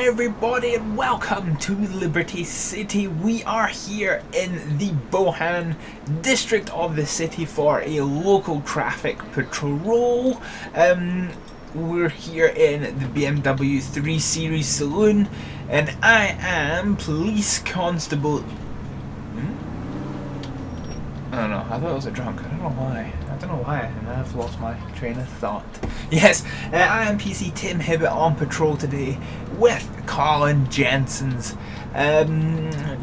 everybody and welcome to Liberty City. We are here in the Bohan district of the city for a local traffic patrol. We're here in the BMW 3 Series Saloon and I am Police Constable... I don't know, I thought it was a drunk, I don't know why, and I've lost my train of thought. Yes, I am PC Tim Hibbett on patrol today with Colin Jensen's,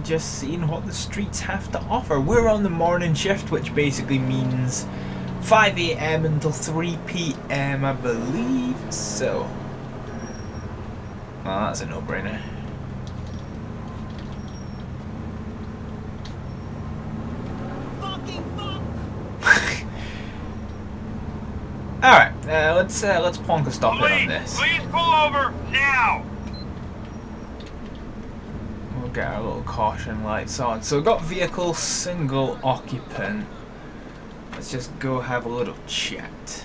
just seeing what the streets have to offer. We're on the morning shift, which basically means 5 AM until 3 PM, I believe, so, well, that's a no-brainer. Alright, let's plonk a stop in on this. Please pull over now! We'll get our little caution lights on. So we've got vehicle single occupant. Let's just go have a little chat.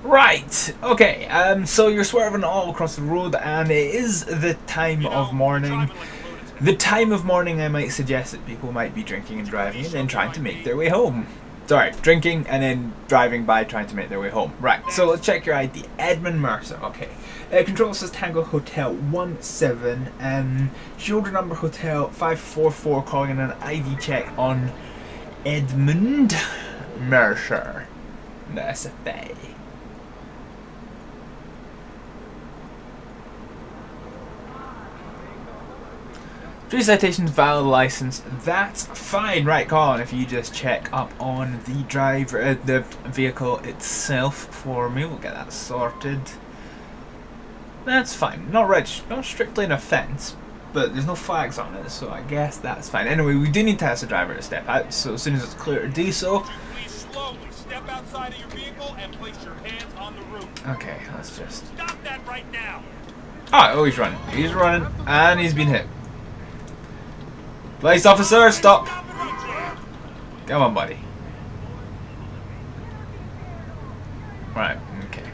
Right, okay, so you're swerving all across the road and it is the time of morning. The time of morning I might suggest that people might be drinking and driving and then trying to make their way home. Sorry, drinking and then driving by trying to make their way home. Right, so let's check your ID. Edmund Mercer, okay. Control says Tango Hotel 17, shoulder number Hotel 544, calling in an ID check on Edmund Mercer. That's a fae. 3 citations, valid license, that's fine. Right, Colin, if you just check up on the driver, the vehicle itself for me, we'll get that sorted. That's fine. Not strictly an offence, but there's no flags on it, so I guess that's fine. Anyway, we do need to ask the driver to step out, so as soon as it's clear to do so. Please slowly step outside of your vehicle and place your hands on the roof. Okay, let's just... Stop that right now! Oh, he's running. He's running, and he's been hit. Police officer, stop! Come on, buddy. Right, okay.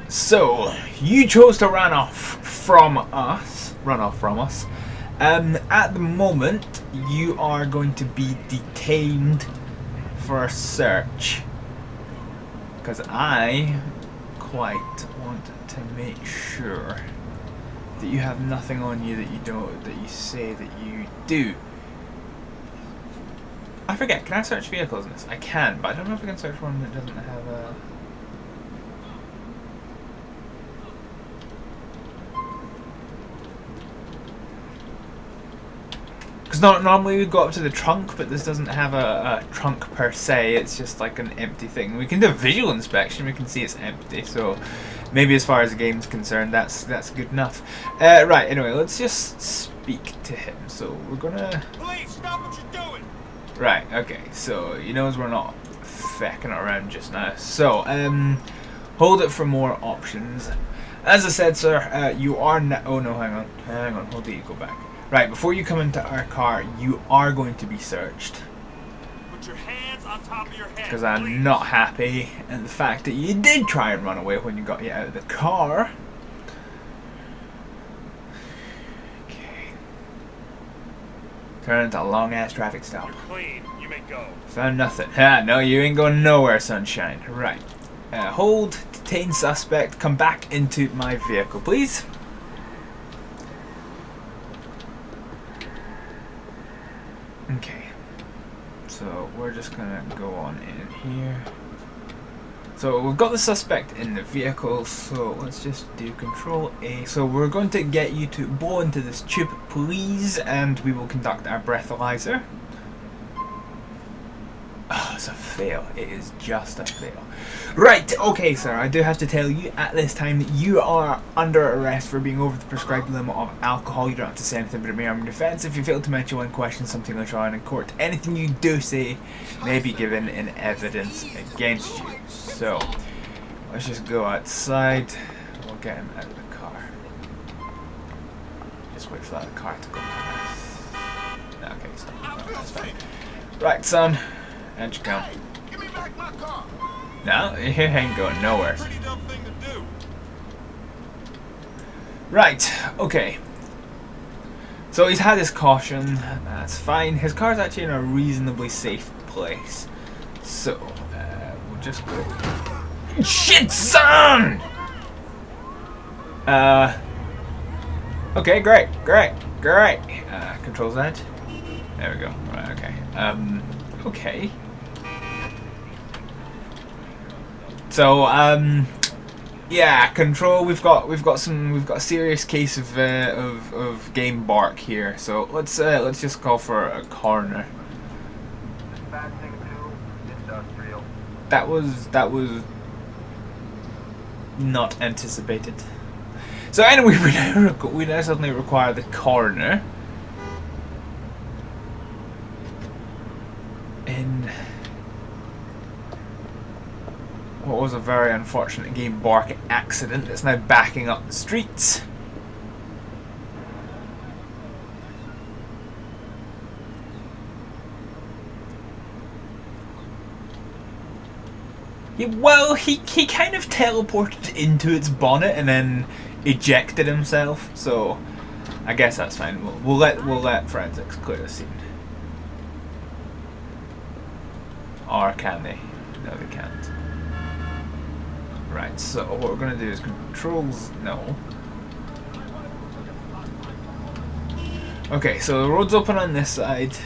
So, you chose to run off from us. At the moment, you are going to be detained for a search. Because I quite want to make sure that you have nothing on you that you don't, that you say that you do. I forget, can I search vehicles in this? I can, but I don't know if I can search one that doesn't have a... Because normally we go up to the trunk, but this doesn't have a trunk per se, it's just like an empty thing. We can do a visual inspection, we can see it's empty, so maybe as far as the game's concerned, that's good enough. Right, anyway, let's just speak to him. So we're gonna... Please, stop what you're doing! Right, okay, so he knows we're not fecking around just now. So, hold it for more options. As I said, sir, you are now... Oh no, hang on, hold it, go back. Right, before you come into our car, you are going to be searched. Put your hands on top of your head. Because I'm not happy at the fact that you did try and run away when you got out of the car. Okay. Turn into a long ass traffic stop. You're clean. You may go. Found nothing. Ha, no, you ain't going nowhere, sunshine. Right. Hold, detain suspect, come back into my vehicle, please. Okay, so we're just gonna go on in here. So we've got the suspect in the vehicle, so let's just do Control A. So we're going to get you to blow into this tube, please, and we will conduct our breathalyzer. Oh, it's a fail. It is just a fail. Right, okay, sir, I do have to tell you at this time that you are under arrest for being over the prescribed limit of alcohol. You don't have to say anything but a mere armed defense. If you fail to mention one question, something later on in court, anything you do say may be given in evidence against you. So, let's just go outside. We'll get him out of the car. Just wait for that car to go past. Okay, so that's fine. Right, son. How'd you come? Give me back my car. No, he ain't going nowhere. Pretty dumb thing to do. Right, okay. So he's had his caution, that's fine. His car's actually in a reasonably safe place. So, we'll just go... Shit, son! Okay, great. Control Z. There we go. Right, okay. Okay. So, yeah, control. We've got a serious case of game bark here. So let's just call for a coroner. That was not anticipated. So anyway, we now suddenly require the coroner in what was a very unfortunate game bark accident that's now backing up the streets. Yeah, well, he kind of teleported into its bonnet and then ejected himself, so I guess that's fine. We'll let forensics clear the scene. Or can they? No, they can't. Right, so what we're gonna do is controls no. Okay, so the road's open on this side.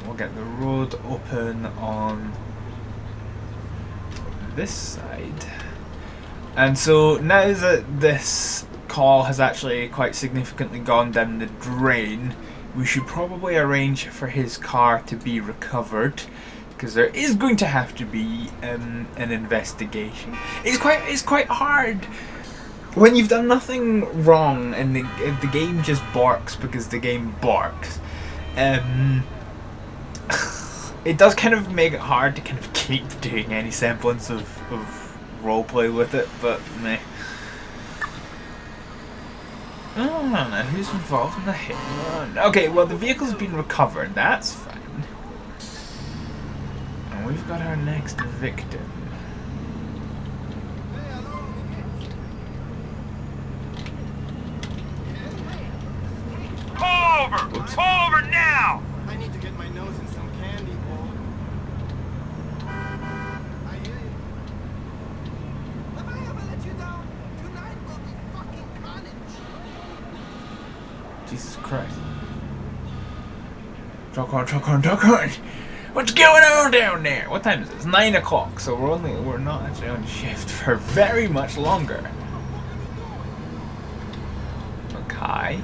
We'll get the road open on this side. And so now that this call has actually quite significantly gone down the drain, we should probably arrange for his car to be recovered, because there is going to have to be an investigation. It's quite hard when you've done nothing wrong and the game just barks because the game barks. It does kind of make it hard to kind of keep doing any semblance of roleplay with it, but meh. I don't know who's involved in the hit and run. Okay, well the vehicle's been recovered, that's fine. And we've got our next victim. Pull over! Oops. Pull over now! I need to get my nose in some candy, boy. I hear you. Have I ever let you down? Tonight will be fucking carnage. Jesus Christ. Truck on. What's going on down there? What time is it? It's 9 o'clock, so we're not actually on shift for very much longer. Okay.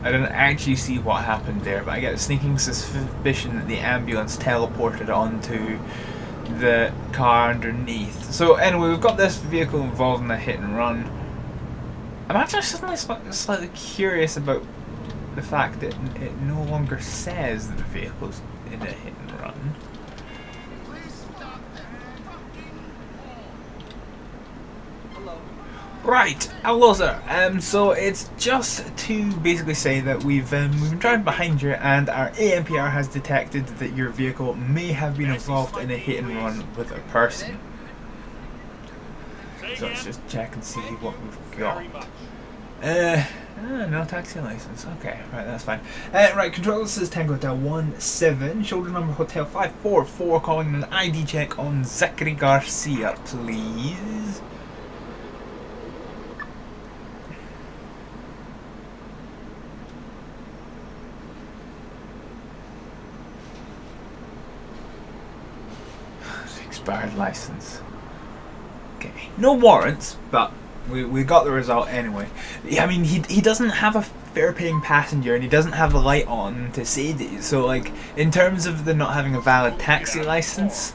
I didn't actually see what happened there, but I get a sneaking suspicion that the ambulance teleported onto the car underneath. So anyway, we've got this vehicle involved in a hit and run. I'm actually suddenly slightly curious about the fact that it no longer says that the vehicle's in a hit and run. Please stop that fucking wall. Hello. Right, hello sir. So it's just to basically say that we've been driving behind you, and our ANPR has detected that your vehicle may have been involved in a hit and run with a person. So let's just check and see what we've got. No taxi license. Okay, right, that's fine. Right, control, this is Tango Hotel 17, shoulder number Hotel 544, calling an ID check on Zachary Garcia, please. Expired license. Okay, no warrants, but we got the result anyway. I mean, he doesn't have a fare-paying passenger, and he doesn't have a light on to say that. So, like, in terms of the not having a valid taxi license,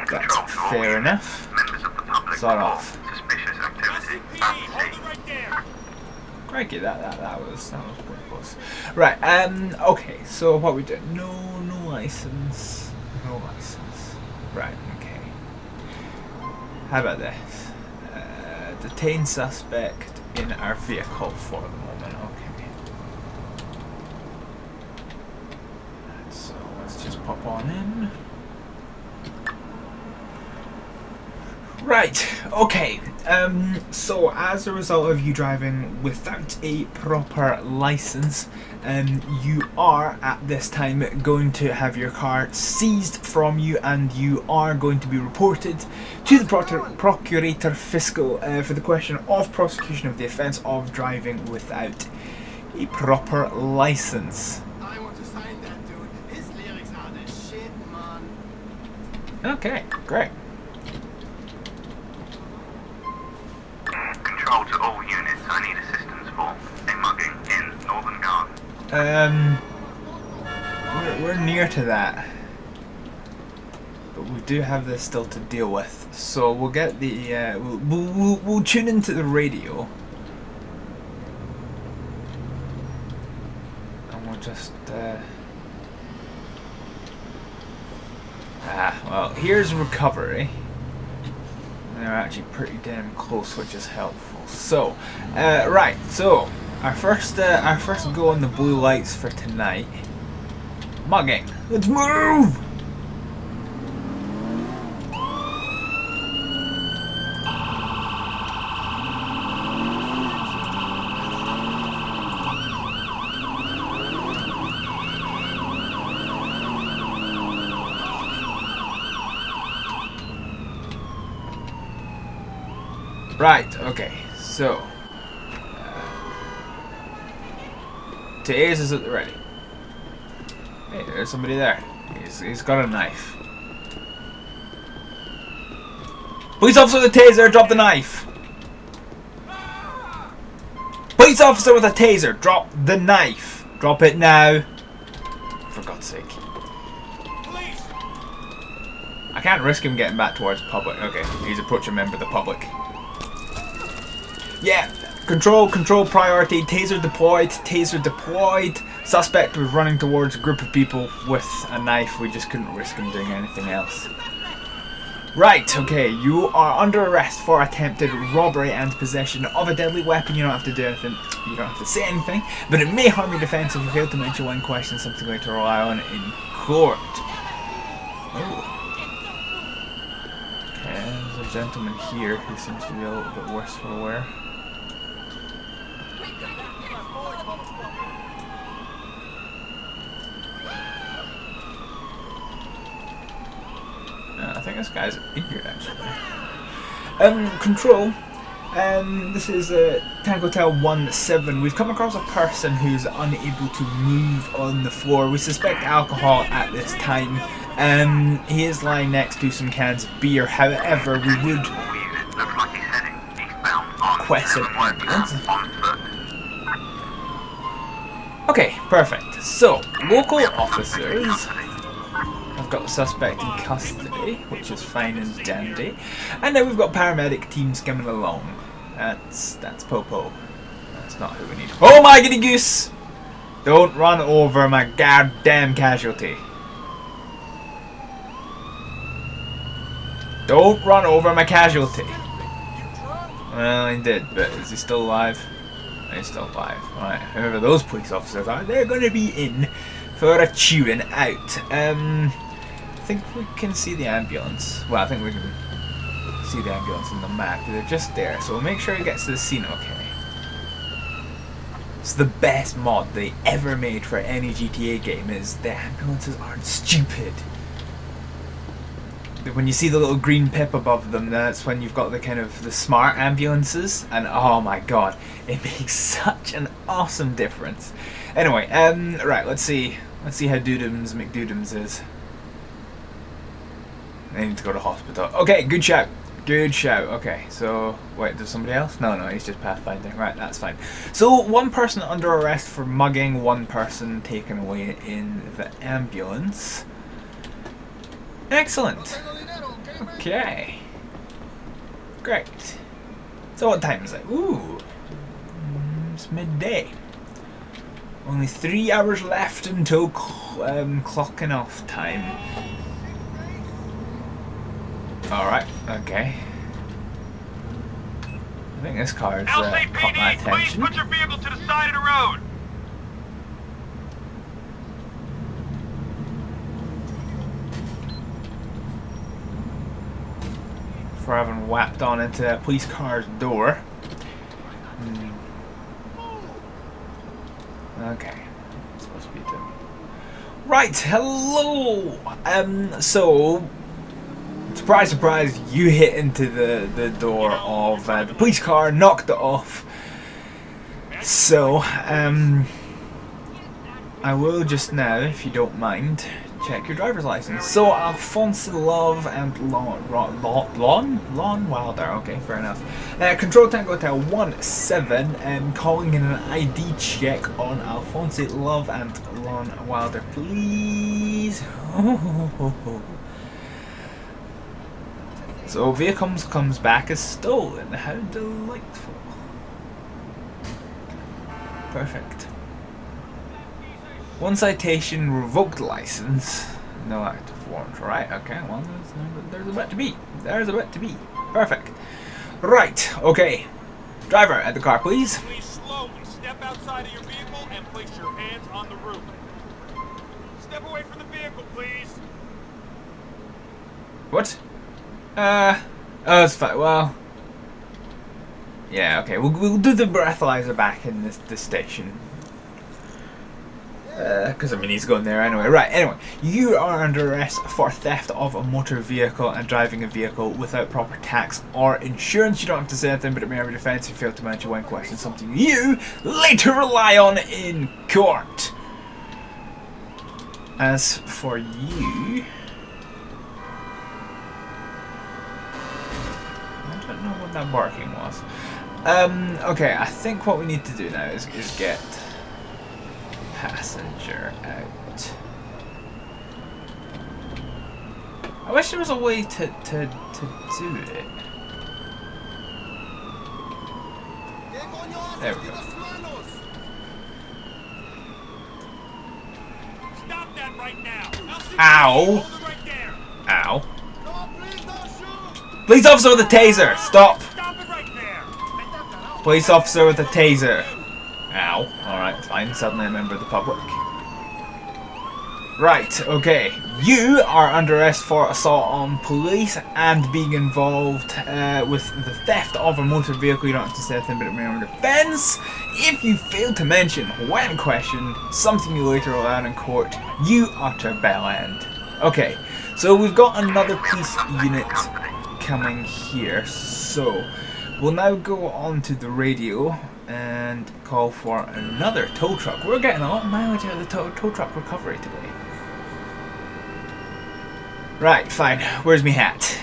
that's fair enough. Sort off. LCPD, hold it right there! Crikey, that was pretty close. Right, okay, so what we did? No license. No license. Right, okay. How about this? Detain suspect in our vehicle for the moment. Okay. So let's just pop on in. Right, okay. So as a result of you driving without a proper license, you are at this time going to have your car seized from you, and you are going to be reported to the Procurator Fiscal for the question of prosecution of the offence of driving without a proper license. I want to sign that dude. His lyrics are the shit, man. Okay, great. Control to all units. I need assistance for a mugging in Northern Guard. We're near to that, but we do have this still to deal with. So we'll get the we'll tune into the radio, and we'll just well, here's recovery. They're actually pretty damn close, which is helpful. So, right. So, our first go on the blue lights for tonight. Mugging. Let's move. Right, okay, so Taze is at the ready. Hey, there's somebody there. He's got a knife. Police officer with a taser, drop the knife. Police officer with a taser, drop the knife. Drop it now. For God's sake. Police! I can't risk him getting back towards the public. Okay, he's approaching a member of the public. Yeah, control, priority, taser deployed. Suspect was running towards a group of people with a knife. We just couldn't risk him doing anything else. Right, okay, you are under arrest for attempted robbery and possession of a deadly weapon. You don't have to do anything, you don't have to say anything, but it may harm your defence if you fail to mention one question, something going to rely on in court. Oh. Okay, there's a gentleman here who seems to be a little bit worse for wear. I think this guy's injured actually. Control. This is Tango Hotel 17. We've come across a person who's unable to move on the floor. We suspect alcohol at this time. He is lying next to some cans of beer. However, we would request an ambulance. Okay, perfect. So, local officers have got the suspect in custody, which is fine and dandy. And then we've got paramedic teams coming along. That's Popo. That's not who we need. Oh my goody goose! Don't run over my goddamn casualty. Don't run over my casualty. Well, he did, but is he still alive? He's still alive. Alright, whoever those police officers are, they're going to be in for a chewing out. I think we can see the ambulance. Well, I think we can see the ambulance on the map. They're just there, so we'll make sure he gets to the scene okay. It's the best mod they ever made for any GTA game, is the ambulances aren't stupid. When you see the little green pip above them, that's when you've got the kind of the smart ambulances, and oh my god, it makes such an awesome difference. Anyway, right, let's see how Doodums McDoodums is. They need to go to hospital. Okay, good shout. Good shout. Okay, so wait, there's somebody else? No, he's just pathfinding. Right, that's fine. So one person under arrest for mugging, one person taken away in the ambulance. Excellent. Okay. Great. So what time is it? Ooh. It's midday. Only 3 hours left until clocking off time. Alright, okay. I think this car's caught my LCPD, please attention. put your vehicle to the side of the road. for having whapped on into a police car's door. Okay. It's supposed to be two. Right, hello! So surprise, surprise, you hit into the door of the police car, knocked it off. So, I will just now, if you don't mind, check your driver's license. So, Alphonse Love and Lon Wilder, okay, fair enough. Control Tango Hotel 17, calling in an ID check on Alphonse Love and Lon Wilder, please. So, vehicle comes back as stolen. How delightful. Perfect. One citation, revoked license, no active warrant. Right, okay, well, there's a bit to be. There's a bit to be. Perfect. Right, okay. Driver, at the car, please. Please slowly step outside of your vehicle and place your hands on the roof. Step away from the vehicle, please. What? Oh, it's fine. Well, yeah, okay. We'll do the breathalyzer back in this station. Because I mean he's going there anyway. Right, anyway, you are under arrest for theft of a motor vehicle and driving a vehicle without proper tax or insurance. You don't have to say anything, but it may have a defence if you fail to mention when questioned, something you later rely on in court. As for you, I don't know what that barking was. Okay, I think what we need to do now is get passenger out. I wish there was a way to do it. There we go. Stop that right now. LCPD, Ow! hold it right there. Ow. No, please don't shoot. Police officer with a taser! Stop! Stop it right there. Police officer with a taser. Ow. Alright, fine. Suddenly a member of the public. Right, okay. You are under arrest for assault on police and being involved with the theft of a motor vehicle. You don't have to say anything, but it may have a defence. If you fail to mention when questioned something you later rely on in court, you utter bell end. Okay, so we've got another police unit coming here. So we'll now go on to the radio and call for another tow truck. We're getting a lot of mileage out of the tow truck recovery today. Right, fine. Where's me hat?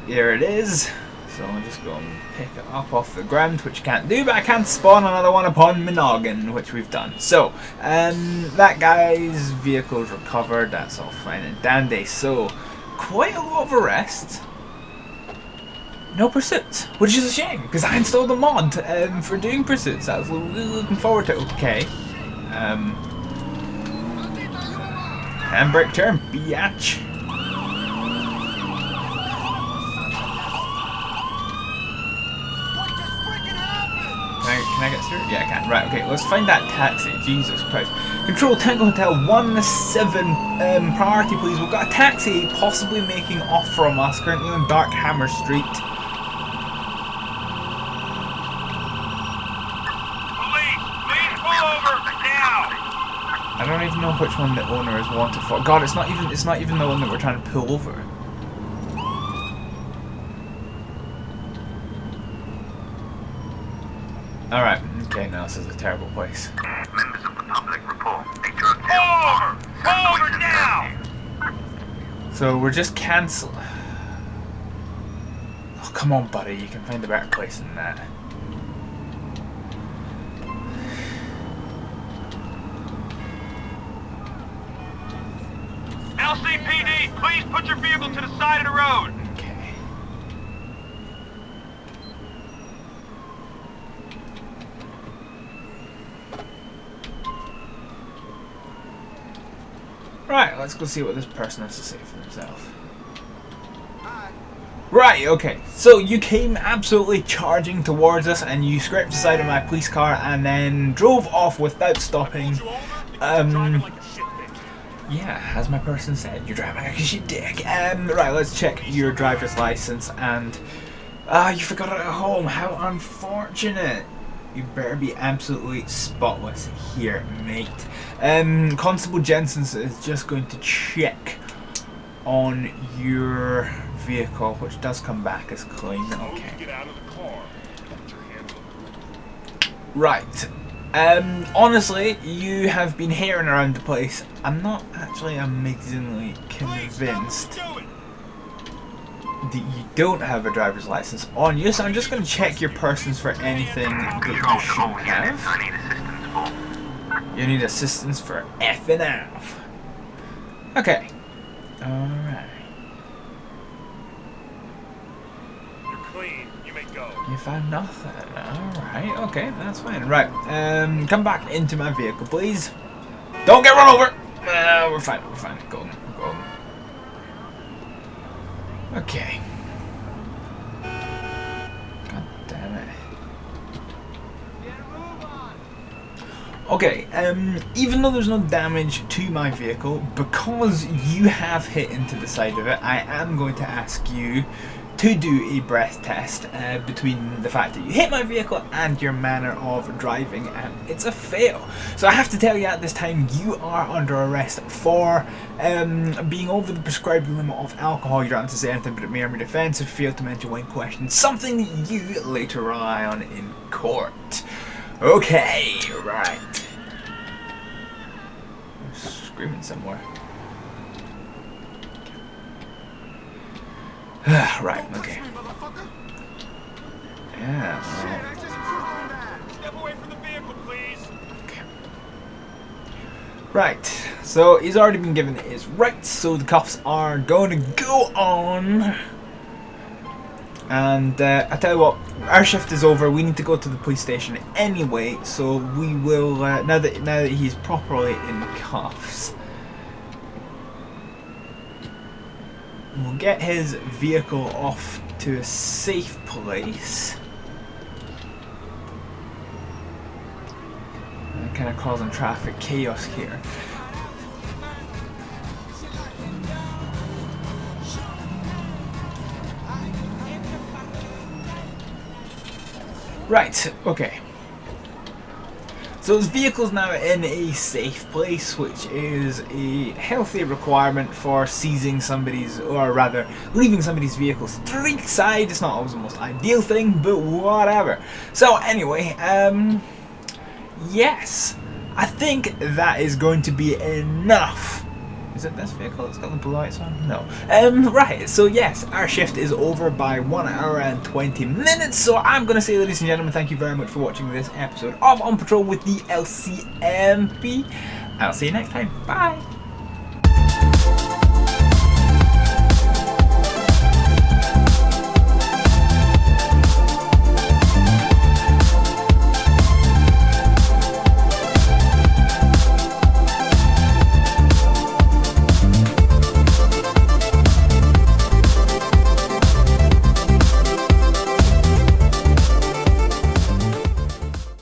Here it is. So I'll just go and pick it up off the ground, which you can't do, but I can spawn another one upon my noggin, which we've done. So, that guy's vehicle's recovered. That's all fine and dandy. So, quite a lot of arrests. No pursuits, which is a shame, because I installed a mod for doing pursuits. I was really looking forward to it. Okay. Handbrake turn, biatch. What just freaking happened? Can I get through? Yeah, I can. Right, okay, let's find that taxi. Jesus Christ. Control Tango Hotel 17, priority please. We've got a taxi possibly making off from us, currently on Dark Hammer Street. I don't even know which one the owner is wanted for. God, it's not even the one that we're trying to pull over. Alright, okay, now this is a terrible place. Members of the public report 802. Over now! So we're just cancel. Oh, come on, buddy, you can find a better place than that. LCPD, please put your vehicle to the side of the road. Okay. Right, let's go see what this person has to say for himself. Right, okay, so you came absolutely charging towards us and you scraped the side of my police car and then drove off without stopping. Yeah, as my person said, you're driving like a sheep dick. Right, let's check your driver's license and... you forgot it at home. How unfortunate. You better be absolutely spotless here, mate. Constable Jensen is just going to check on your vehicle, which does come back as clean. Okay. Get out of the car. Put your hands on the roof. Right. Honestly, you have been hearing around the place. I'm not actually amazingly convinced that you don't have a driver's license on you, so I'm just going to check your persons for anything that you Control to shouldn't all units. have. I need assistance for. You need assistance for effing off. Okay. Alright. You're clean. You may go. You found nothing. Alright, okay, that's fine. Right, come back into my vehicle, please. Don't get run over! We're fine, Go. Okay. God damn it. Okay, even though there's no damage to my vehicle, because you have hit into the side of it, I am going to ask you to do a breath test between the fact that you hit my vehicle and your manner of driving, and it's a fail. So I have to tell you at this time, you are under arrest for being over the prescribed limit of alcohol. You don't have to say anything but it may or may defense if you fail to mention when questioned, something that you later rely on in court. Okay, right. I'm screaming somewhere. Right, okay. Yeah, well. Step away from the vehicle, please. Okay. Right, so he's already been given his rights, so the cops are going to go on. And I tell you what, our shift is over. We need to go to the police station anyway, so we will now that he's properly in cuffs, we'll get his vehicle off to a safe place. I'm kind of causing traffic chaos here. Right, okay. So his vehicle's now in a safe place, which is a healthy requirement for seizing somebody's, or rather, leaving somebody's vehicle street side. It's not always the most ideal thing, but whatever. So anyway, yes, I think that is going to be enough. Is it this vehicle that's got the blue lights on? No. Right, so yes, our shift is over by 1 hour and 20 minutes. So I'm going to say, ladies and gentlemen, thank you very much for watching this episode of On Patrol with the LCMP. I'll see you next time. Bye.